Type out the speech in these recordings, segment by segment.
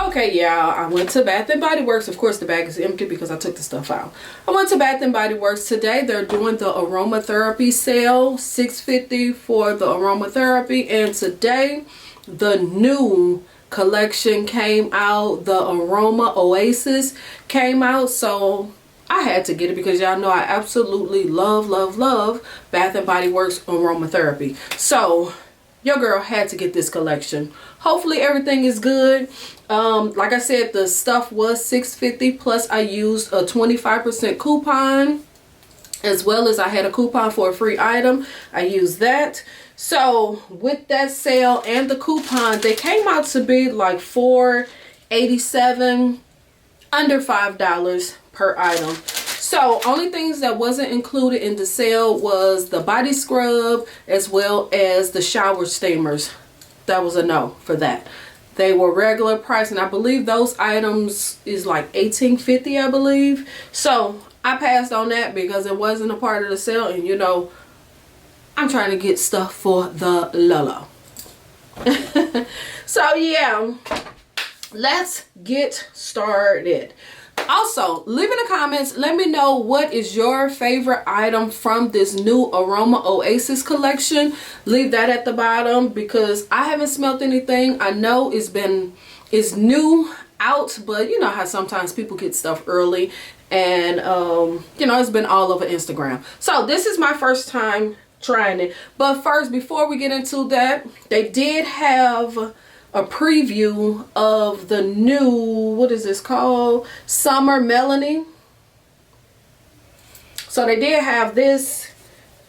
Okay, y'all, I went to Bath and Body Works. Of course, the bag is empty because I took the stuff out. I went to Bath and Body Works today. They're doing the Aromatherapy sale, $6.50 for the Aromatherapy. And today, the new collection came out. The Aroma Oasis came out. So I had to get it because y'all know I absolutely love Bath and Body Works Aromatherapy. So your girl had to get this collection. Hopefully everything is good. Like I said, the stuff was $6.50 plus I used a 25% coupon, as well as I had a coupon for a free item. I used that. So with that sale and the coupon, they came out to be like $4.87, under $5 per item. So only things that wasn't included in the sale was the body scrub as well as the shower steamers. That was a no for that. They were regular price, and I believe those items is like $18.50, I believe. So I passed on that because it wasn't a part of the sale, and you know, I'm trying to get stuff for the Lolo. So yeah, let's get started. Also, leave in the comments, let me know what is your favorite item from this new Aroma Oasis collection. Leave that at the bottom because I haven't smelled anything. I know it's new out, but you know how sometimes people get stuff early, and you know, it's been all over Instagram. So this is my first time trying it. But first, before we get into that, they did have a preview of the new, what is this called, Summer Melanie. So they did have this,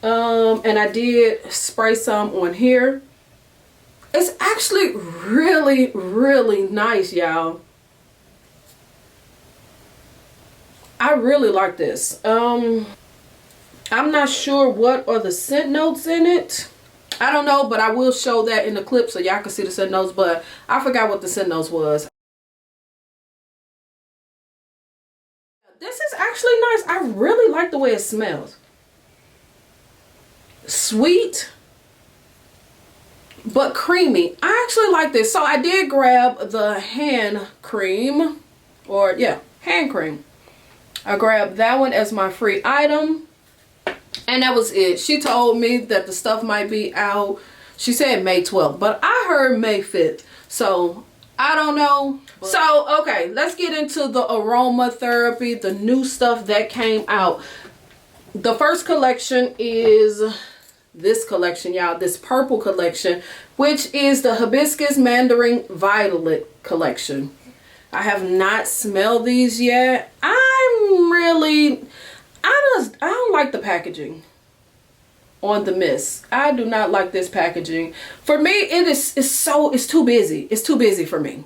and I did spray some on here. It's actually really nice, y'all. I really like this. I'm not sure what are the scent notes in it. I don't know, but I will show that in the clip so y'all can see the scent notes, but I forgot what the scent notes was. This is actually nice. I really like the way it smells. Sweet, but creamy. I actually like this. So I did grab the hand cream, or yeah, hand cream. I grabbed that one as my free item. And that was it. She told me that the stuff might be out. She said May 12th, but I heard May 5th. So I don't know. So okay, let's get into the Aromatherapy, the new stuff that came out. The first collection is this collection, y'all. This purple collection, which is the Hibiscus Mandarin Violet collection. I have not smelled these yet. I don't like the packaging on the mist. I do not like this packaging. For me, it's too busy. It's too busy for me.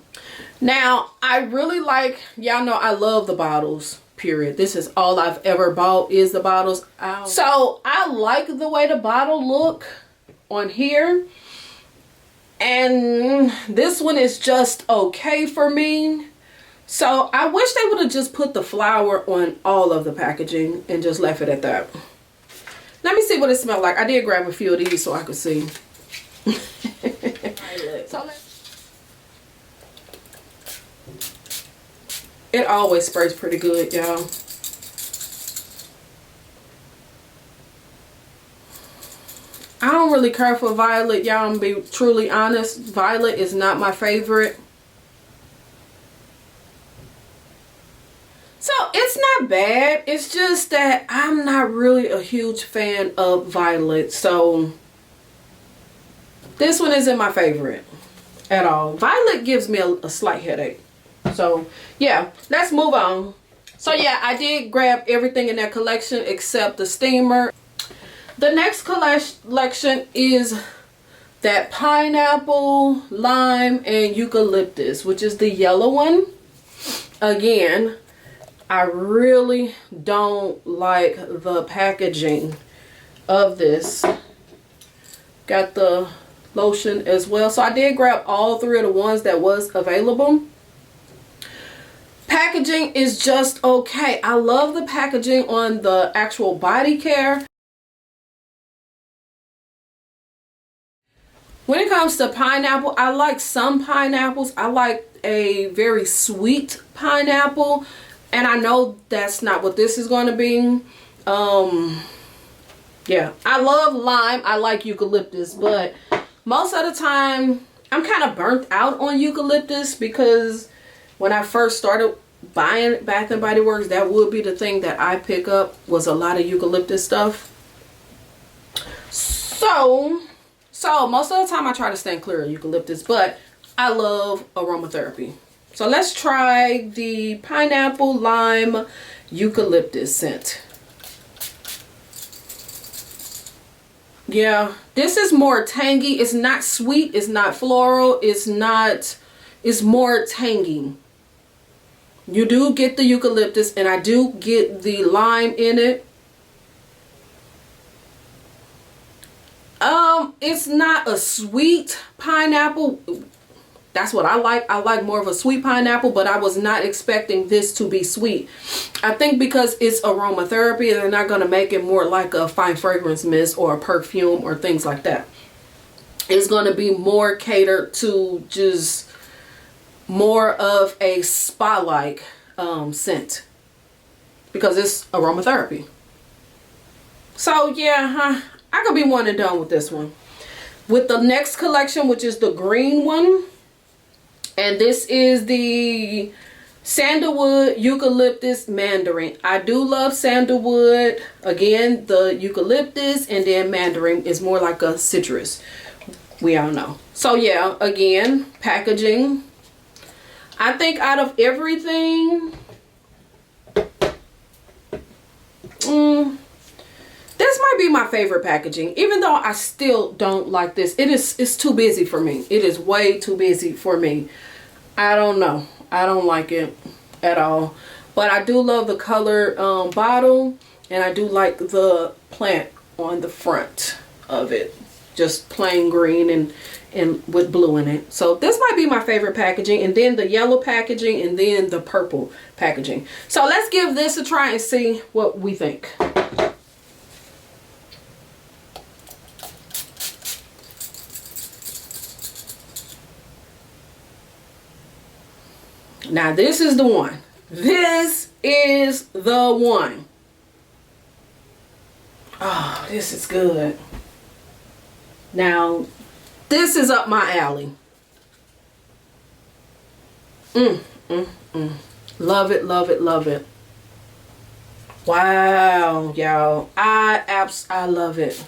Now, I really like, y'all know I love the bottles, period. This is all I've ever bought is the bottles. So I like the way the bottle look on here. And this one is just okay for me. So I wish they would have just put the flower on all of the packaging and just left it at that. Let me see what it smells like. I did grab a few of these so I could see. It always sprays pretty good, y'all. I don't really care for violet, y'all. I'm gonna be truly honest. Violet is not my favorite. So it's not bad. It's just that I'm not really a huge fan of violet. So this one isn't my favorite at all. Violet gives me a slight headache. So yeah, let's move on. So yeah, I did grab everything in that collection except the steamer. The next collection is that pineapple, lime, and eucalyptus, which is the yellow one. Again, I really don't like the packaging of this. Got the lotion as well. So I did grab all three of the ones that was available. Packaging is just okay. I love the packaging on the actual body care. When it comes to pineapple, I like some pineapples. I like a very sweet pineapple, and I know that's not what this is going to be. Yeah, I love lime. I like eucalyptus, but most of the time I'm kind of burnt out on eucalyptus, because when I first started buying Bath and Body Works, that would be the thing that I pick up, was a lot of eucalyptus stuff. So most of the time I try to stay clear of eucalyptus, but I love aromatherapy. So let's try the pineapple lime eucalyptus scent. Yeah, this is more tangy. It's not sweet, it's not floral, it's more tangy. You do get the eucalyptus, and I do get the lime in it. It's not a sweet pineapple. That's what I like. I like more of a sweet pineapple, but I was not expecting this to be sweet. I think because it's aromatherapy, they're not going to make it more like a fine fragrance mist or a perfume or things like that. It's going to be more catered to just more of a spa-like scent, because it's aromatherapy. So yeah, I could be one and done with this one. With the next collection, which is the green one, and this is the Sandalwood Eucalyptus Mandarin. I do love Sandalwood. Again, the eucalyptus, and then Mandarin is more like a citrus. We all know. So yeah, again, packaging. I think out of everything, this might be my favorite packaging, even though I still don't like this. It's too busy for me. It is way too busy for me. I don't know. I don't like it at all. But I do love the color bottle, and I do like the plant on the front of it. Just plain green and with blue in it. So this might be my favorite packaging, and then the yellow packaging, and then the purple packaging. So let's give this a try and see what we think. Now this is the one. This is the one. Oh, this is good. Now, this is up my alley. Love it, love it, love it. Wow, y'all. I love it.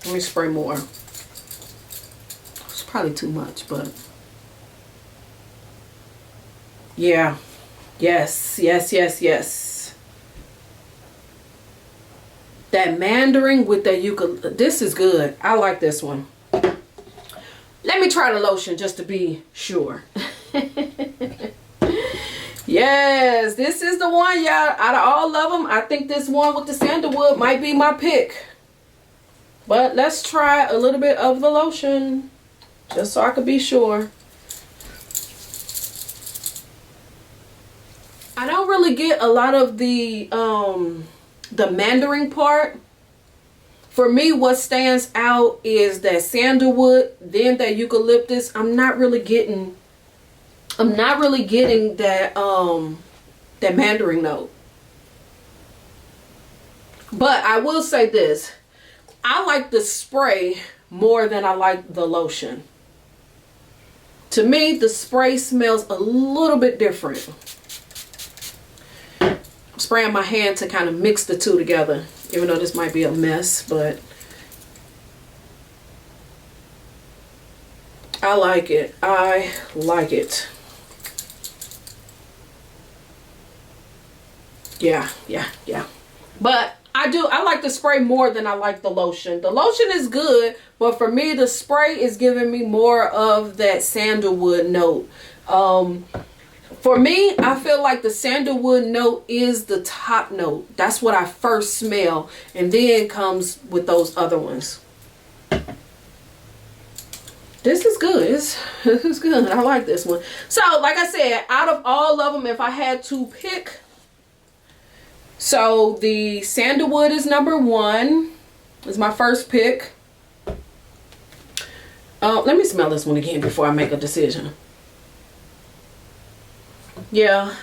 Let me spray more. It's probably too much, but yeah. Yes, yes, yes, yes. That Mandarin with that eucalyptus. This is good. I like this one. Let me try the lotion just to be sure. Yes, this is the one, y'all. Out of all of them, I think this one with the sandalwood might be my pick. But let's try a little bit of the lotion, just so I could be sure. I don't really get a lot of the Mandarin part. For me, what stands out is that sandalwood, then that eucalyptus. I'm not really getting that that Mandarin note. But I will say this. I like the spray more than I like the lotion. To me, the spray smells a little bit different. I'm spraying my hand to kind of mix the two together, even though this might be a mess, but I like it. I like it. Yeah. But I like the spray more than I like the lotion. The lotion is good, but for me, the spray is giving me more of that sandalwood note. For me, I feel like the sandalwood note is the top note. That's what I first smell, and then comes with those other ones. This is good. This is good. I like this one. So, like I said, out of all of them, if I had to pick, so the sandalwood is number one. Is my first pick. Let me smell this one again before I make a decision. Yeah,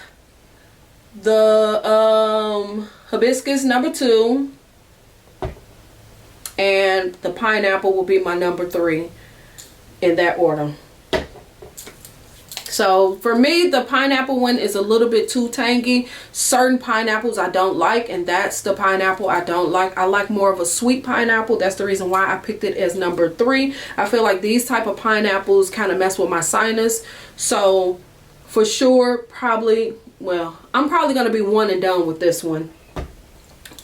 the Hibiscus number 2 and the pineapple will be my number 3 in that order. So for me, the pineapple one is a little bit too tangy. Certain pineapples I don't like, and that's the pineapple I don't like. I like more of a sweet pineapple. That's the reason why I picked it as number 3. I feel like these type of pineapples kind of mess with my sinus. So for sure, probably, well, I'm probably going to be one and done with this one.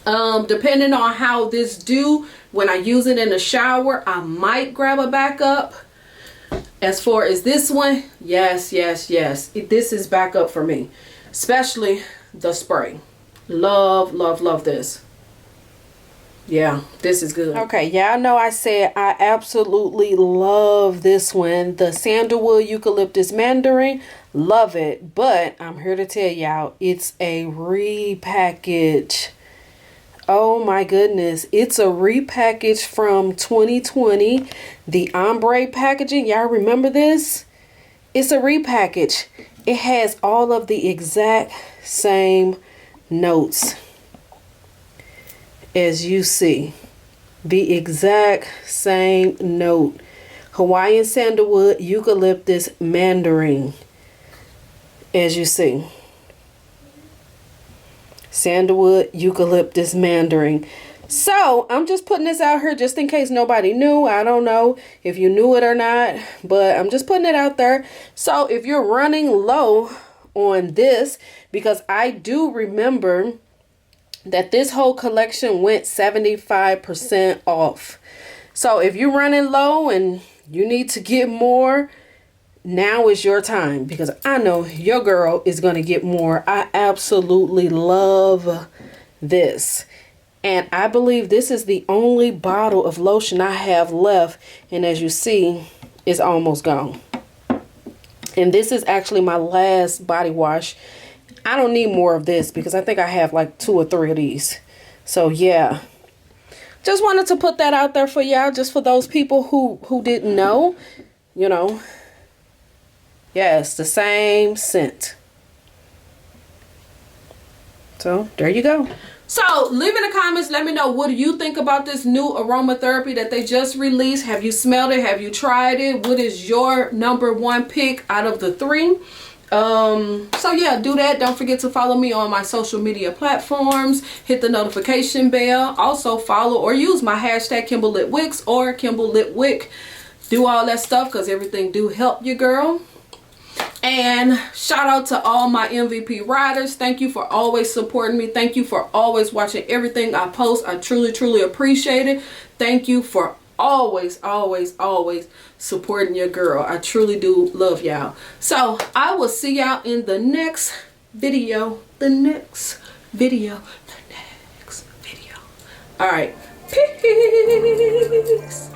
Depending on how this do, when I use it in the shower, I might grab a backup. As far as this one, yes. This is backup for me. Especially the spray. Love this. Yeah, this is good. Okay, y'all know I said I absolutely love this one. The Sandalwood Eucalyptus Mandarin. Love it. But I'm here to tell y'all, it's a repackage. Oh my goodness, it's a repackage from 2020. The ombre packaging, y'all remember this? It's a repackage. It has all of the exact same notes as you see. The exact same note. Hawaiian Sandalwood Eucalyptus Mandarin, as you see. Sandalwood Eucalyptus Mandarin. So I'm just putting this out here just in case nobody knew. I don't know if you knew it or not, but I'm just putting it out there. So if you're running low on this, because I do remember that this whole collection went 75% off. So if you're running low and you need to get more, now is your time, because I know your girl is going to get more. I absolutely love this. And I believe this is the only bottle of lotion I have left. And as you see, it's almost gone. And this is actually my last body wash. I don't need more of this because I think I have like 2 or 3 of these. So yeah. Just wanted to put that out there for y'all, just for those people who didn't know, you know. Yes, the same scent. So there you go. So leave in the comments, let me know, what do you think about this new aromatherapy that they just released? Have you smelled it? Have you tried it? What is your number 1 pick out of the 3? So yeah, do that. Don't forget to follow me on my social media platforms. Hit the notification bell. Also follow or use my hashtag KimbleLitWicks or KimbleLitWick. Do all that stuff because everything do help you, girl. And shout out to all my MVP riders. Thank you for always supporting me. Thank you for always watching everything I post. I truly appreciate it. Thank you for always supporting your girl. I truly do love y'all. So I will see y'all in the next video. All right. Peace.